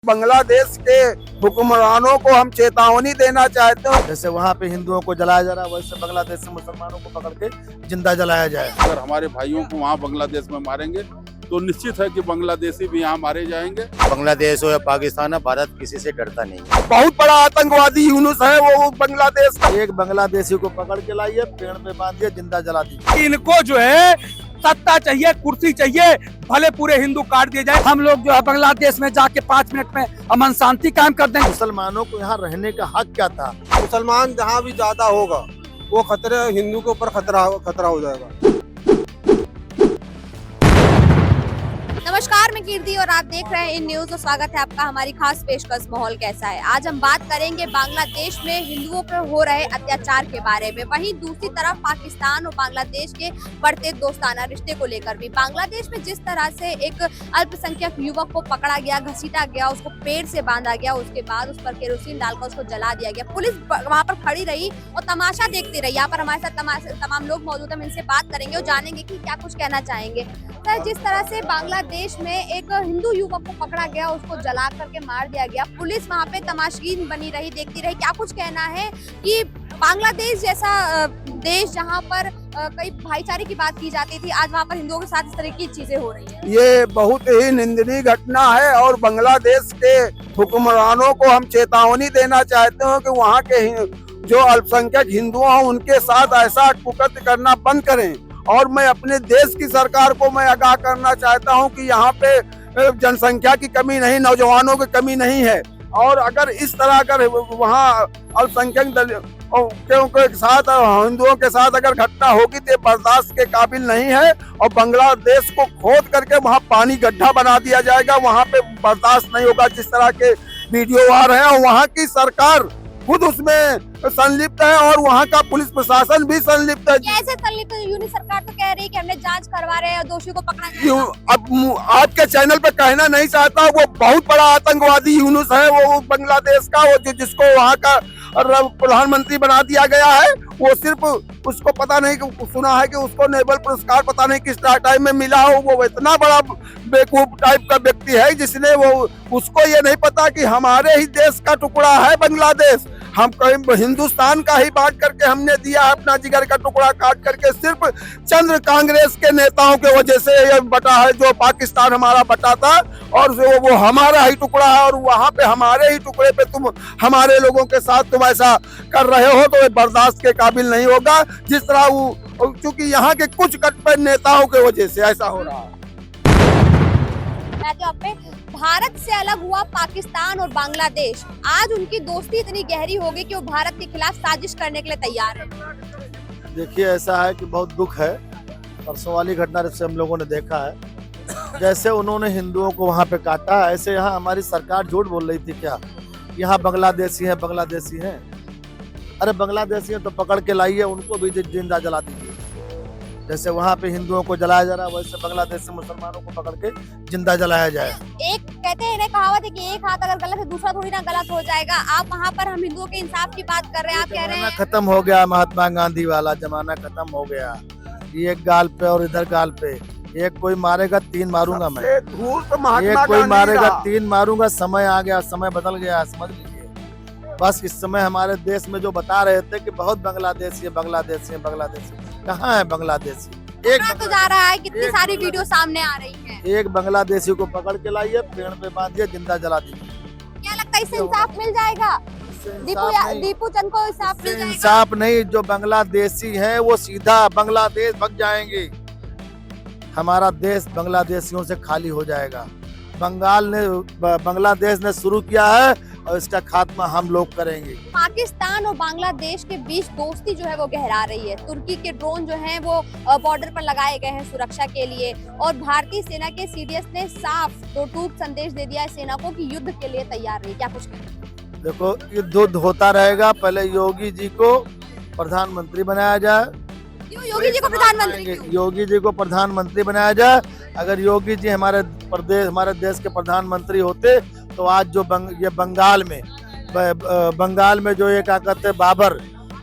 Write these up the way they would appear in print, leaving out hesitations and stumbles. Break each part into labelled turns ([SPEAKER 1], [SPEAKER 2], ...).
[SPEAKER 1] बांग्लादेश के हुक्मरानों को हम चेतावनी देना चाहते हैं।
[SPEAKER 2] जैसे वहाँ पे हिंदुओं को जलाया जा रहा है, वैसे बांग्लादेश से मुसलमानों को पकड़ के जिंदा जलाया जाए।
[SPEAKER 3] अगर हमारे भाइयों को वहाँ बांग्लादेश में मारेंगे तो निश्चित है कि बांग्लादेशी भी यहाँ मारे जाएंगे।
[SPEAKER 4] बांग्लादेश हो या पाकिस्तान है, भारत किसी से डरता नहीं है।
[SPEAKER 1] बहुत बड़ा आतंकवादी यूनुस है वो बांग्लादेश का।
[SPEAKER 2] एक बांग्लादेशी को पकड़ के लाइए, पेड़ पे बांध दिया, जिंदा जला दीजिए।
[SPEAKER 5] इनको जो है सत्ता चाहिए, कुर्सी चाहिए, भले पूरे हिंदू काट दिए जाए। हम लोग जो है बांग्लादेश में जाके 5 मिनट में अमन शांति कायम कर देंगे।
[SPEAKER 2] मुसलमानों को यहाँ रहने का हक क्या था?
[SPEAKER 6] मुसलमान जहाँ भी ज्यादा होगा वो खतरे हिंदू के ऊपर खतरा हो जाएगा।
[SPEAKER 7] नमस्कार, मैं कीर्ति और आप देख रहे हैं इन न्यूज। और स्वागत है आपका हमारी खास पेशकश माहौल कैसा है। आज हम बात करेंगे बांग्लादेश में हिंदुओं पर हो रहे अत्याचार के बारे में। वहीं दूसरी तरफ पाकिस्तान और बांग्लादेश के बढ़ते दोस्ताना रिश्ते को लेकर भी बांग्लादेश में जिस तरह से एक अल्पसंख्यक युवक को पकड़ा गया, घसीटा गया, उसको पेड़ से बांधा गया, उसके बाद उस पर केरोसिन डालकर उसको जला दिया गया। पुलिस वहाँ पर खड़ी रही और तमाशा देखती रही। यहाँ पर हमारे साथ तमाम लोग मौजूद हैं, इनसे बात करेंगे और जानेंगे कि क्या कुछ कहना चाहेंगे। सर, जिस तरह से बांग्लादेश में एक हिंदू युवक को पकड़ा गया, उसको जला करके मार दिया गया, पुलिस वहाँ पे तमाशगीन बनी रही, देखती रही, क्या कुछ कहना है कि बांग्लादेश जैसा देश जहाँ पर कई भाईचारे की बात की जाती थी, आज वहाँ पर हिंदुओं के साथ इस तरह की चीजें हो रही है।
[SPEAKER 1] ये बहुत ही निंदनीय घटना है और बांग्लादेश के हुक्मरानों को हम चेतावनी देना चाहते हैं कि वहाँ के जो अल्पसंख्यक हिंदू हैं उनके साथ ऐसा कुकृत्य करना बंद करें। और मैं अपने देश की सरकार को मैं आगाह करना चाहता हूं कि यहाँ पे जनसंख्या की कमी नहीं, नौजवानों की कमी नहीं है। और अगर इस तरह अगर वहाँ अल्पसंख्यक के साथ हिंदुओं के साथ अगर घटना होगी तो बर्दाश्त के काबिल नहीं है। और बांग्लादेश को खोद करके वहाँ पानी गड्ढा बना दिया जाएगा, वहाँ पे बर्दाश्त नहीं होगा। जिस तरह के वीडियो आ रहे हैं और वहाँ की सरकार खुद उसमें संलिप्त है और वहाँ का पुलिस प्रशासन भी संलिप्त है।
[SPEAKER 7] कैसे संलिप्त है? यूनिट सरकार तो कह रही है कि हमने जांच करवा रहे हैं और दोषियों को पकड़ा जाएगा।
[SPEAKER 1] अब आज के चैनल पे कहना नहीं चाहता, वो बहुत बड़ा आतंकवादी यूनुस है वो बांग्लादेश का, वो जिसको वहाँ का प्रधानमंत्री बना दिया गया है। वो सिर्फ उसको पता नहीं, सुना है कि उसको नोबेल पुरस्कार पता नहीं किस टाइम में मिला हो। वो इतना बड़ा बेवकूफ टाइप का व्यक्ति है जिसने उसको ये नहीं पता कि हमारे ही देश का टुकड़ा है बांग्लादेश। हम कहीं हिंदुस्तान का ही बांट करके हमने दिया है, अपना जिगर का टुकड़ा काट करके सिर्फ चंद्र कांग्रेस के नेताओं के वजह से ये बटा है। जो पाकिस्तान हमारा बटा था और वो हमारा ही टुकड़ा है और वहाँ पे हमारे ही टुकड़े पे तुम हमारे लोगों के साथ तुम ऐसा कर रहे हो तो ये बर्दाश्त के काबिल नहीं होगा। जिस तरह वो क्योंकि यहाँ के कुछ कट्टर नेताओं के वजह से ऐसा हो रहा है।
[SPEAKER 7] भारत से अलग हुआ पाकिस्तान और बांग्लादेश, आज उनकी दोस्ती इतनी गहरी हो गई कि वो भारत के खिलाफ साजिश करने के लिए तैयार है।
[SPEAKER 2] देखिए, ऐसा है कि बहुत दुख है। परसों वाली घटना से हम लोगों ने देखा है, जैसे उन्होंने हिंदुओं को वहाँ पे काटा, ऐसे यहाँ हमारी सरकार झूठ बोल रही थी क्या यहाँ बांग्लादेशी है, बांग्लादेशी है। अरे बांग्लादेशी है तो पकड़ के लाइए, उनको भी जिंदा जला दीजिए। जैसे वहाँ पे हिंदुओं को जलाया जा रहा है, वैसे बांग्लादेश से मुसलमानों को पकड़ के जिंदा जलाया जाए।
[SPEAKER 7] एक कहते हैं, कहावत है कि एक हाथ अगर गलत है दूसरा थोड़ी ना गलत हो जाएगा। आप वहाँ पर हम हिंदुओं के इंसाफ की बात कर रहे हैं, आप कह रहे हैं
[SPEAKER 2] खत्म हो गया, महात्मा गांधी वाला जमाना खत्म हो गया। एक गाल पे और इधर गाल पे, एक कोई मारेगा 3 मारूंगा मैं, एक कोई मारेगा 3 मारूंगा। समय आ गया, समय बदल गया, समझ लीजिए। बस इस समय हमारे देश में जो बता रहे थे कि बहुत बांग्लादेशी है, बांग्लादेशी है, बांग्लादेशी, कहाँ है बांग्लादेशी? एक
[SPEAKER 7] तो जा रहा है, कितनी सारी वीडियो सामने आ रही है।
[SPEAKER 2] एक बांग्लादेशी को पकड़ के लाइए, पेड़ पे बांध दिया, जिंदा जला दीजिए।
[SPEAKER 7] क्या लगता है इससे इंसाफ मिल जाएगा? दीपू चंद को इंसाफ मिल जाएगा?
[SPEAKER 2] इंसाफ नहीं, जो बांग्लादेशी हैं वो सीधा बांग्लादेश भाग जाएंगे। हमारा देश बांग्लादेशियों से खाली हो जाएगा। बांग्लादेश ने शुरू किया है और इसका खात्मा हम लोग करेंगे।
[SPEAKER 7] पाकिस्तान और बांग्लादेश के बीच दोस्ती जो है वो गहरा रही है। तुर्की के ड्रोन जो हैं वो बॉर्डर पर लगाए गए हैं सुरक्षा के लिए। और भारतीय सेना के सीडीएस ने साफ दो टूक संदेश दे दिया है सेना को कि युद्ध के लिए तैयार रही। क्या कुछ
[SPEAKER 2] देखो, युद्ध होता रहेगा। पहले योगी जी को प्रधानमंत्री बनाया जाए,
[SPEAKER 7] योगी जी को प्रधानमंत्री,
[SPEAKER 2] योगी जी को प्रधानमंत्री बनाया जाए। अगर योगी जी हमारे देश के प्रधानमंत्री होते तो आज जो ये बंगाल में जो ये क्या कहते हैं बाबर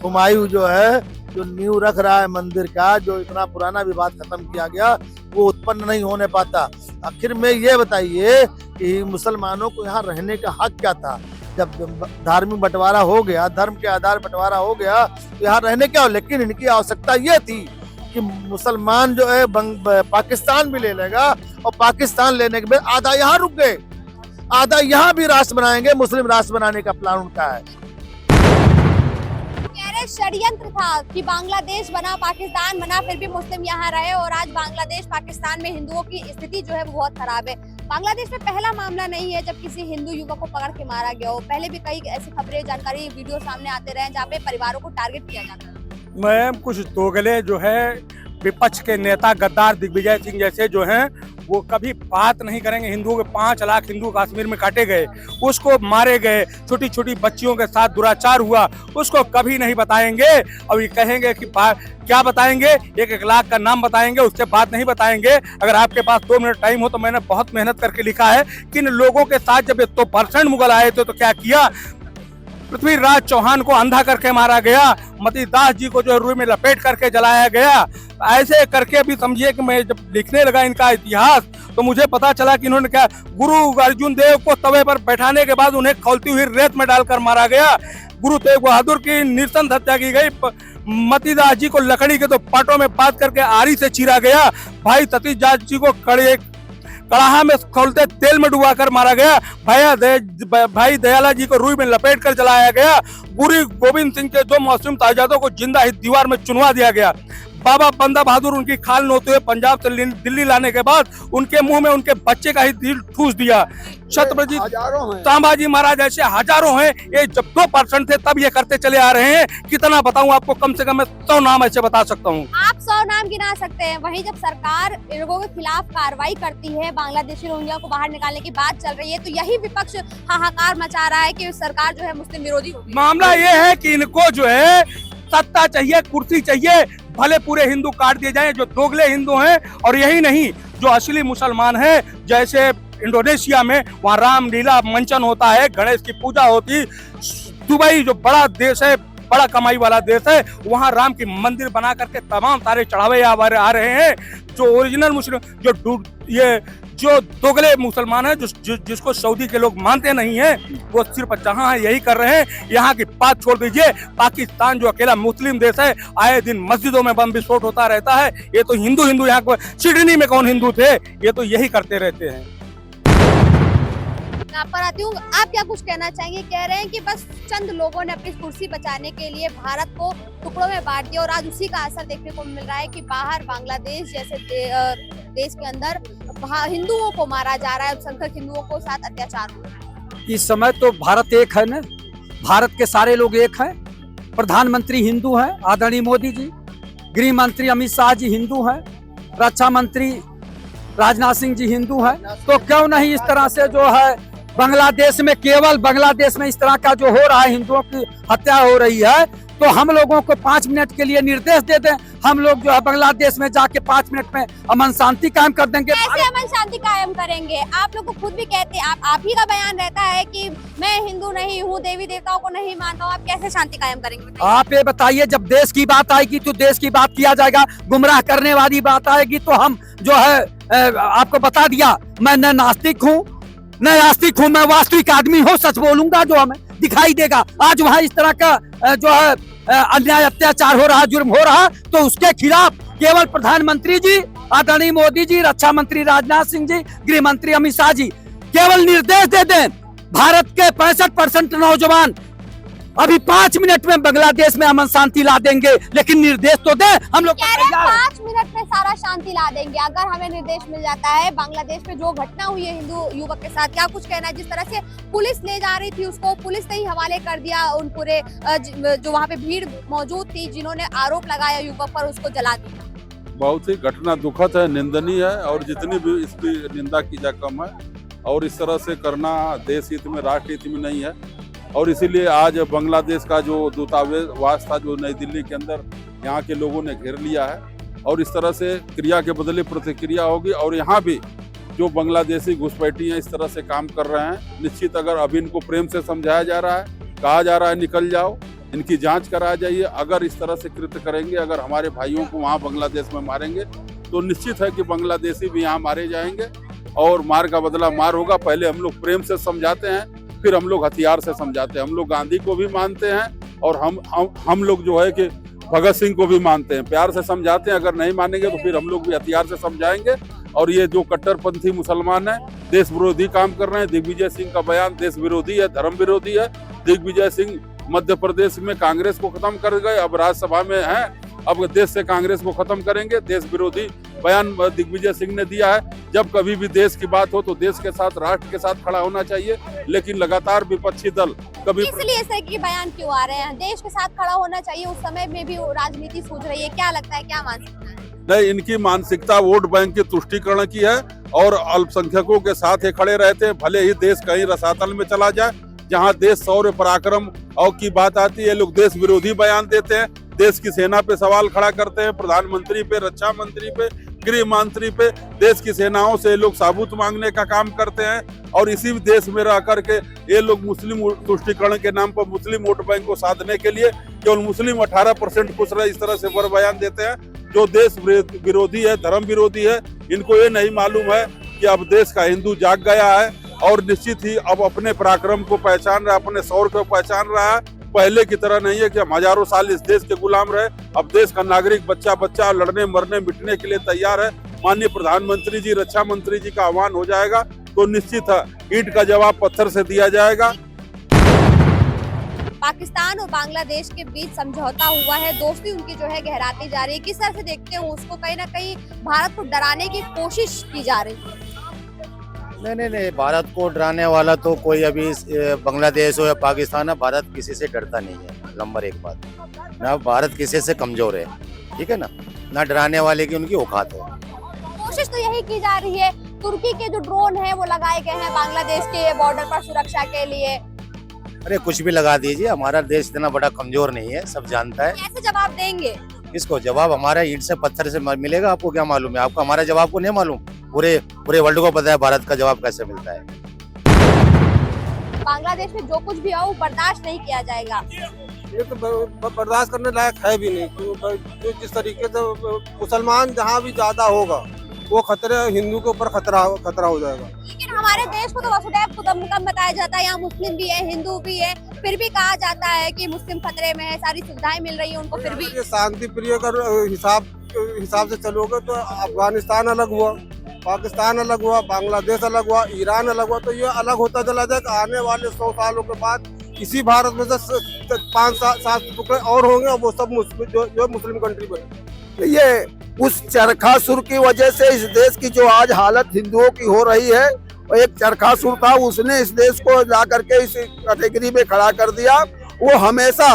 [SPEAKER 2] हुमायूं जो है जो नींव रख रहा है मंदिर का, जो इतना पुराना विवाद खत्म किया गया, वो उत्पन्न नहीं होने पाता। आखिर में ये बताइए कि मुसलमानों को यहाँ रहने का हक क्या था? जब धार्मिक बंटवारा हो गया, धर्म के आधार बंटवारा हो गया, तो यहाँ रहने क्या हो? लेकिन इनकी आवश्यकता ये थी कि मुसलमान जो है पाकिस्तान भी ले लेगा, और पाकिस्तान लेने के बाद आधा यहाँ रुक गए, आधा यहाँ भी राष्ट्र बनाएंगे, मुस्लिम राष्ट्र बनाने का प्लान उनका है।
[SPEAKER 7] षड्यंत्र था कि बांग्लादेश बना, पाकिस्तान बना, फिर भी मुस्लिम यहाँ रहे, और आज बांग्लादेश पाकिस्तान में हिंदुओं की स्थिति जो है वो बहुत खराब है। बांग्लादेश में पहला मामला नहीं है जब किसी हिंदू युवक को पकड़ के मारा गया हो। पहले भी कई ऐसी खबरें, जानकारी, वीडियो सामने आते रहे जहाँ पे परिवारों को टारगेट किया जाता है।
[SPEAKER 5] मैम, कुछ दोगले जो है विपक्ष के नेता गद्दार दिग्विजय सिंह जैसे जो हैं, वो कभी बात नहीं करेंगे। हिंदुओं के 5 लाख हिंदू कश्मीर में काटे गए, उसको मारे गए, छोटी छोटी बच्चियों के साथ दुराचार हुआ, उसको कभी नहीं बताएंगे। और ये कहेंगे कि क्या बताएंगे? 1-1 लाख का नाम बताएंगे, उसके बाद नहीं बताएंगे। अगर आपके पास 2 मिनट टाइम हो तो मैंने बहुत मेहनत करके लिखा है कि इन लोगों के साथ जब 100% मुगल आए थे तो क्या किया। पृथ्वीराज चौहान को अंधा करके मारा गया, मतीदास जी को जो रुई में लपेट करके जलाया गया। ऐसे करके भी समझिए कि मैं जब लिखने लगा इनका इतिहास तो मुझे पता चला कि इन्होंने क्या, गुरु अर्जुन देव को तवे पर बैठाने के बाद उन्हें खौलती हुई रेत में डालकर मारा गया। गुरु तेग बहादुर की नृशंस हत्या की गई। मतीदास जी को लकड़ी के 2 पाटों में बांध करके आरी से चीरा गया। भाई सतीश दास जी को कड़ाहा में खौलते तेल में डुबाकर मारा गया। भाई दयाला जी को रुई में लपेट कर जलाया गया। गुरु गोविंद सिंह के 2 मासूम साहिबजादों को जिंदा ही दीवार में चुनवा दिया गया। बाबा बंदा बहादुर उनकी खाल नोते हुए पंजाब से दिल्ली लाने के बाद उनके मुंह में उनके बच्चे का ही दिल ठूस दिया। छत्रपति संभाजी महाराज ऐसे हजारों हैं। ये जब 2% थे तब ये करते चले आ रहे हैं। कितना बताऊं आपको? कम से कम मैं 100 नाम ऐसे बता सकता हूं।
[SPEAKER 7] आप 100 नाम गिना सकते हैं। वहीं जब सरकार इन लोगों के खिलाफ कार्रवाई करती है, बांग्लादेशी रोहिंग्या को बाहर निकालने की बात चल रही है, तो यही विपक्ष हाहाकार मचा रहा है कि सरकार जो है मुस्लिम विरोधी होगी।
[SPEAKER 5] मामला ये है कि इनको जो है सत्ता चाहिए, कुर्सी चाहिए, भले पूरे हिंदू काट दिए जाएं जो दोगले हिंदू हैं। और यही नहीं, जो असली मुसलमान हैं, जैसे इंडोनेशिया में वहाँ रामलीला मंचन होता है, गणेश की पूजा होती। दुबई जो बड़ा देश है, बड़ा कमाई वाला देश है, वहाँ राम की मंदिर बना करके तमाम सारे चढ़ावे आ रहे हैं। जो ओरिजिनल मुस्लिम, जो दोगले मुसलमान है, जिसको सऊदी के लोग मानते नहीं है, वो सिर्फ जहां है यही कर रहे हैं। यहाँ की बात छोड़ दीजिए, पाकिस्तान जो अकेला मुस्लिम देश है, आए दिन मस्जिदों में बम विस्फोट होता रहता है। ये तो हिंदू यहाँ को, सिडनी में कौन हिंदू थे? ये तो यही करते रहते हैं।
[SPEAKER 7] आप पर आती हूँ, आप क्या कुछ कहना चाहेंगे? कह रहे हैं कि बस चंद लोगों ने अपनी कुर्सी बचाने के लिए भारत को टुकड़ों में बांट दिया, और आज उसी का असर देखने को मिल रहा है कि बाहर बांग्लादेश जैसे देश के अंदर हिंदुओं को मारा जा रहा है, अल्पसंख्यक हिंदुओं को साथ अत्याचार हो रहा है।
[SPEAKER 5] इस समय तो भारत एक है ना, भारत के सारे लोग एक हैं। प्रधानमंत्री हिंदू हैं, आदरणीय मोदी जी। गृह मंत्री अमित शाह जी हिंदू हैं। रक्षा मंत्री राजनाथ सिंह जी हिंदू हैं। तो क्यों नहीं इस तरह से जो है बांग्लादेश में, केवल बांग्लादेश में इस तरह का जो हो रहा है, हिंदुओं की हत्या हो रही है, तो हम लोगों को 5 मिनट के लिए निर्देश दे दें। हम लोग जो है बांग्लादेश में जाके 5 मिनट में अमन शांति कायम कर देंगे।
[SPEAKER 7] कैसे अमन शांति कायम करेंगे? आप लोग को खुद भी कहते हैं, आप ही का बयान रहता है कि मैं हिंदू नहीं हूँ, देवी देवताओं को नहीं मानता हूँ। आप कैसे शांति कायम करेंगे?
[SPEAKER 5] आप ये बताइए, जब देश की बात आएगी तो देश की बात किया जाएगा, गुमराह करने वाली बात आएगी तो हम जो है आपको बता दिया, मैं न नास्तिक हूँ न आस्तिक हूँ, मैं वास्तविक आदमी हूँ। सच बोलूंगा जो हमें दिखाई देगा। आज वहाँ इस तरह का जो है अन्याय, अत्याचार हो रहा, जुर्म हो रहा, तो उसके खिलाफ केवल प्रधानमंत्री जी, आदरणीय मोदी जी, रक्षा मंत्री राजनाथ सिंह जी, गृह मंत्री अमित शाह जी केवल निर्देश दे दें। भारत के 65% नौजवान अभी 5 मिनट में बांग्लादेश में अमन शांति ला देंगे, लेकिन निर्देश तो दे। हम लोग
[SPEAKER 7] 5 मिनट में सारा शांति ला देंगे अगर हमें निर्देश मिल जाता है। बांग्लादेश में जो घटना हुई है हिंदू युवक के साथ, क्या कुछ कहना है? जिस तरह से पुलिस ले जा रही थी उसको, पुलिस ने ही हवाले कर दिया। उन पूरे जो वहाँ पे भीड़ मौजूद थी, जिन्होंने आरोप लगाया युवक पर, उसको जला दिया।
[SPEAKER 3] बहुत ही घटना दुखद है, निंदनीय है, और जितनी भी इसकी निंदा की जाए कम है। और इस तरह से करना देश हित में, राष्ट्र हित में नहीं है। और इसीलिए आज बांग्लादेश का जो दूतावास था, जो नई दिल्ली के अंदर, यहाँ के लोगों ने घेर लिया है। और इस तरह से क्रिया के बदले प्रतिक्रिया होगी। और यहाँ भी जो बांग्लादेशी घुसपैठी हैं इस तरह से काम कर रहे हैं, निश्चित अगर अभी इनको प्रेम से समझाया जा रहा है, कहा जा रहा है निकल जाओ, इनकी जांच कराया जाइए। अगर इस तरह से कृत्य करेंगे, अगर हमारे भाइयों को वहाँ बांग्लादेश में मारेंगे तो निश्चित है कि बांग्लादेशी भी यहाँ मारे जाएंगे और मार का बदला मार होगा। पहले हम लोग प्रेम से समझाते हैं, फिर हम लोग हथियार से समझाते हैं। हम लोग गांधी को भी मानते हैं और हम लोग जो है कि भगत सिंह को भी मानते हैं। प्यार से समझाते हैं, अगर नहीं मानेंगे तो फिर हम लोग भी हथियार से समझाएंगे। और ये जो कट्टरपंथी मुसलमान है, देश विरोधी काम कर रहे हैं। दिग्विजय सिंह का बयान देश विरोधी है, धर्म विरोधी है। दिग्विजय सिंह मध्य प्रदेश में कांग्रेस को खत्म कर गए, अब राज्यसभा में हैं, अब देश से कांग्रेस को खत्म करेंगे। देश विरोधी बयान दिग्विजय सिंह ने दिया है। जब कभी भी देश की बात हो तो देश के साथ, राष्ट्र के साथ खड़ा होना चाहिए, लेकिन लगातार विपक्षी दल कभी
[SPEAKER 7] इसलिए ऐसे की बयान क्यों आ रहे हैं? देश के साथ खड़ा होना चाहिए, उस समय में भी राजनीति सूझ रही है, क्या लगता है, क्या मानसिकता है?
[SPEAKER 3] नहीं, इनकी मानसिकता वोट बैंक की तुष्टीकरण की है और अल्पसंख्यकों के साथ ये खड़े रहते हैं। भले ही देश कहीं रसातल में चला जाए, जहां देश शौर्य पराक्रम और की बात आती है, लोग देश विरोधी बयान देते हैं, देश की सेना पे सवाल खड़ा करते हैं, प्रधानमंत्री पे, रक्षा मंत्री पे, गृह मंत्री पे, देश की सेनाओं से लोग साबूत मांगने का काम करते हैं। और इसी देश में रह करके ये लोग मुस्लिम तुष्टीकरण के नाम पर मुस्लिम वोट बैंक को साधने के लिए केवल मुस्लिम 18% खुश रहे, इस तरह से वर बयान देते हैं जो देश विरोधी है, धर्म विरोधी है। इनको ये नहीं मालूम है कि अब देश का हिंदू जाग गया है और निश्चित ही अब अपने पराक्रम को पहचान रहा है, अपने शौर्य को पहचान रहा है। पहले की तरह नहीं है कि हम हजारों साल इस देश के गुलाम रहे। अब देश का नागरिक बच्चा लड़ने मरने मिटने के लिए तैयार है। माननीय प्रधानमंत्री जी, रक्षा मंत्री जी का आह्वान हो जाएगा तो निश्चित है ईंट का जवाब पत्थर से दिया जाएगा।
[SPEAKER 7] पाकिस्तान और बांग्लादेश के बीच समझौता हुआ है, दोस्ती उनकी जो है गहराती जा रही है। किस तरह से देखते हो उसको? कहीं ना कहीं भारत को डराने की कोशिश की जा रही है।
[SPEAKER 4] नहीं, भारत को डराने वाला तो कोई अभी बांग्लादेश हो या पाकिस्तान है, भारत किसी से डरता नहीं है। नंबर एक बात, ना भारत किसी से कमजोर है, ठीक है ना डराने वाले की उनकी औकात है।
[SPEAKER 7] कोशिश तो यही की जा रही है। तुर्की के जो ड्रोन है वो लगाए गए हैं बांग्लादेश के बॉर्डर पर सुरक्षा के लिए।
[SPEAKER 4] अरे कुछ भी लगा दीजिए, हमारा देश इतना बड़ा कमजोर नहीं है, सब जानता है।
[SPEAKER 7] कैसे जवाब देंगे?
[SPEAKER 4] किसको जवाब? हमारा ईंट से पत्थर से मिलेगा। आपको क्या मालूम है? आपको हमारा जवाब को नहीं मालूम? पूरे वर्ल्ड को पता है भारत का जवाब कैसे मिलता है।
[SPEAKER 7] बांग्लादेश में जो कुछ भी हो बर्दाश्त नहीं किया जाएगा।
[SPEAKER 6] ये तो बर्दाश्त करने लायक है भी नहीं। जो जिस तरीके से मुसलमान जहाँ भी ज्यादा होगा वो खतरे, हिंदू के ऊपर खतरा हो जाएगा।
[SPEAKER 7] लेकिन हमारे देश को तो वसुधैव कुटुंबकम बताया जाता है, यहाँ मुस्लिम भी है, हिंदू भी है, फिर भी कहा जाता है कि मुस्लिम खतरे में है, सारी सुविधाएं मिल रही है उनको, फिर भी।
[SPEAKER 6] शांति प्रिय का हिसाब से चलोगे तो अफगानिस्तान अलग हुआ, पाकिस्तान अलग हुआ, बांग्लादेश अलग हुआ, ईरान अलग हुआ, तो ये अलग होता चला जाएगा। आने वाले 100 सालों के बाद इसी भारत में से 5-7 टुकड़े और होंगे और वो सब जो मुस्लिम कंट्री बने।
[SPEAKER 1] ये उस चरखासुर की वजह से इस देश की जो आज हालत हिंदुओं की हो रही है, एक चरखासुर था, उसने इस देश को ला करके इस कैटेगरी में खड़ा कर दिया। वो हमेशा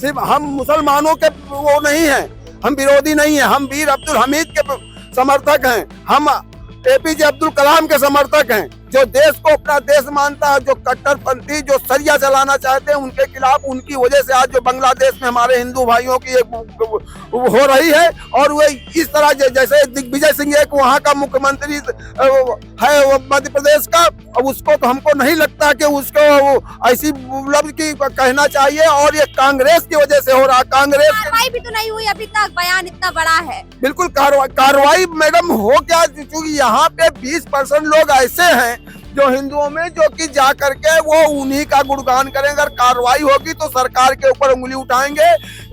[SPEAKER 1] सिर्फ हम मुसलमानों के वो नहीं है, हम विरोधी नहीं है, हम वीर अब्दुल हमीद के समर्थक हैं, हम एपीजे अब्दुल कलाम के समर्थक हैं। जो देश को अपना देश मानता है, जो कट्टरपंथी जो सरिया चलाना चाहते हैं, उनके खिलाफ, उनकी वजह से आज जो बांग्लादेश में हमारे हिंदू भाइयों की एक हो रही है। और वो इस तरह जैसे दिग्विजय सिंह एक वहाँ का मुख्यमंत्री है वो मध्य प्रदेश का, अब उसको तो हमको नहीं लगता कि उसको ऐसी लफ्ज की कहना चाहिए। और ये कांग्रेस की वजह से हो रहा। कांग्रेस
[SPEAKER 7] कार्रवाई भी तो नहीं हुई अभी तक, बयान इतना बड़ा है।
[SPEAKER 1] बिल्कुल कार्रवाई मैडम हो क्या, क्योंकि यहाँ पे 20% लोग ऐसे हैं जो हिंदुओं में जो कि जा करके वो उन्हीं का गुणगान करेंगे। अगर कार्रवाई होगी तो सरकार के ऊपर उंगली उठाएंगे।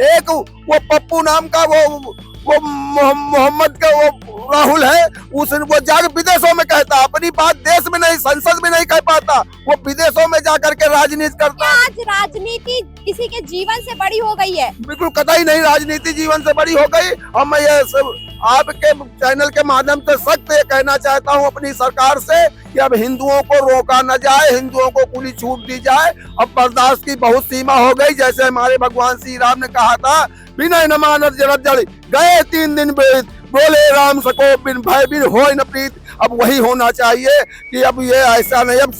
[SPEAKER 1] एक वो पप्पू नाम का वो मोहम्मद का वो राहुल है, वो जाकर विदेशों में कहता, अपनी बात देश में नहीं, संसद में नहीं कह पाता, वो विदेशों में जाकर के राजनीति करता।
[SPEAKER 7] आज राजनीति किसी के जीवन से बड़ी हो गई है?
[SPEAKER 1] बिल्कुल कतई नहीं, राजनीति जीवन से बड़ी हो गई। और मैं ये सब आपके चैनल के माध्यम से सख्त ये कहना चाहता हूँ अपनी सरकार से कि अब हिंदुओं को रोका न जाए, हिंदुओं को खुली छूट दी जाए। अब बर्दाश्त की बहुत सीमा हो गई। जैसे हमारे भगवान श्री राम ने कहा था, बिना न मानत जरत जड़ गए 3 दिन बीत, बोले राम सको बिन भय बिन होय न प्रीत। अब वही होना चाहिए कि अब ये ऐसा नहीं, अब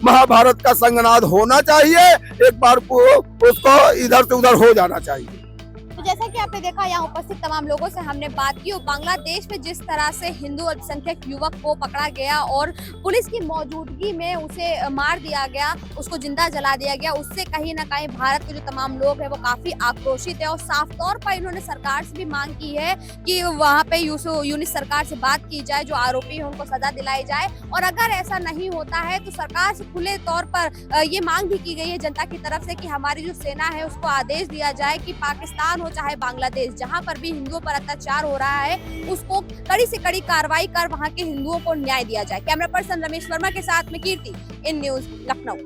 [SPEAKER 1] महाभारत का संगनाद होना चाहिए, एक बार उसको इधर से उधर हो जाना चाहिए।
[SPEAKER 7] तो जैसा कि आपने देखा यहाँ उपस्थित तमाम लोगों से हमने बात की और बांग्लादेश में जिस तरह से हिंदू अल्पसंख्यक युवक को पकड़ा गया और पुलिस की मौजूदगी में उसे मार दिया गया, उसको जिंदा जला दिया गया, उससे कहीं ना कहीं भारत के जो तमाम लोग हैं वो काफी आक्रोशित है और साफ तौर पर इन्होंने सरकार से भी मांग की है कि वहाँ पे यूनिस सरकार से बात की जाए, जो आरोपी है उनको सजा दिलाई जाए। और अगर ऐसा नहीं होता है तो सरकार से खुले तौर पर ये मांग भी की गई है जनता की तरफ से कि हमारी जो सेना है उसको आदेश दिया जाए कि पाकिस्तान हो चाहे बांग्लादेश, जहां पर भी हिंदुओं पर अत्याचार हो रहा है उसको कड़ी से कड़ी कार्रवाई कर वहां के हिंदुओं को न्याय दिया जाए। कैमरा पर्सन रमेश वर्मा के साथ में कीर्ति, इन न्यूज लखनऊ।